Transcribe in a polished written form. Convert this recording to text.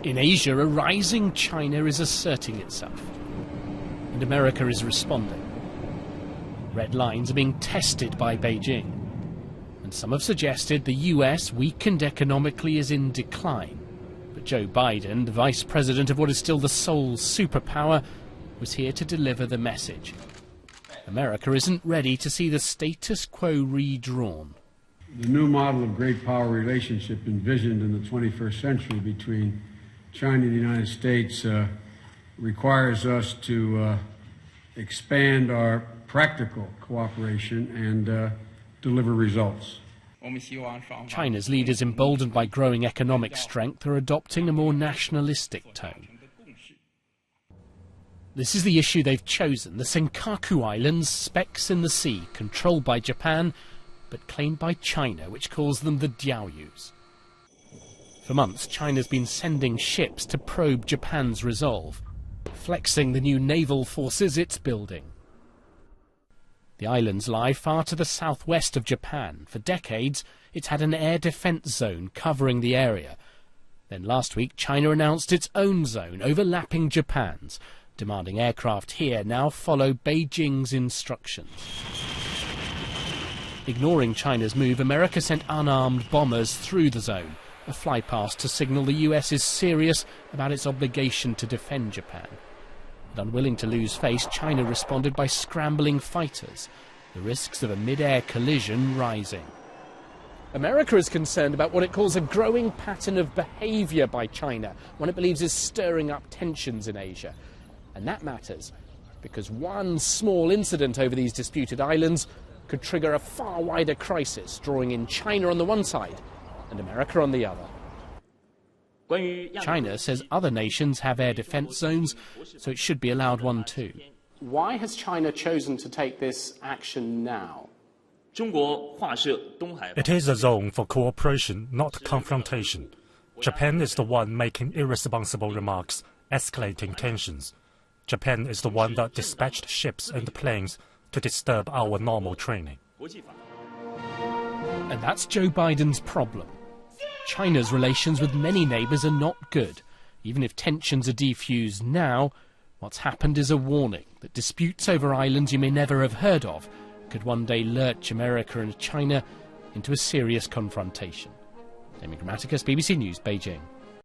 In Asia, a rising China is asserting itself, and America is responding. Red lines are being tested by Beijing, and some have suggested the US, weakened economically, is in decline. But Joe Biden, the vice president of what is still the sole superpower, was here to deliver the message. America isn't ready to see the status quo redrawn. The new model of great power relationship envisioned in the 21st century between China and the United States requires us to expand our practical cooperation and deliver results. China's leaders, emboldened by growing economic strength, are adopting a more nationalistic tone. This is the issue they've chosen: the Senkaku Islands, specks in the sea, controlled by Japan, but claimed by China, which calls them the Diaoyus. For months, China's been sending ships to probe Japan's resolve, flexing the new naval forces it's building. The islands lie far to the southwest of Japan. For decades, it's had an air defence zone covering the area. Then last week, China announced its own zone, overlapping Japan's, demanding aircraft here now follow Beijing's instructions. Ignoring China's move, America sent unarmed bombers through the zone, a flypast to signal the US is serious about its obligation to defend Japan. And unwilling to lose face, China responded by scrambling fighters, the risks of a mid-air collision rising. America is concerned about what it calls a growing pattern of behaviour by China, one it believes is stirring up tensions in Asia. And that matters, because one small incident over these disputed islands could trigger a far wider crisis, drawing in China on the one side and America on the other. China says other nations have air defence zones, so it should be allowed one too. Why has China chosen to take this action now? It is a zone for cooperation, not confrontation. Japan is the one making irresponsible remarks, escalating tensions. Japan is the one that dispatched ships and planes to disturb our normal training. And that's Joe Biden's problem. China's relations with many neighbours are not good. Even if tensions are defused now, what's happened is a warning that disputes over islands you may never have heard of could one day lurch America and China into a serious confrontation. Damien Grammaticus, BBC News, Beijing.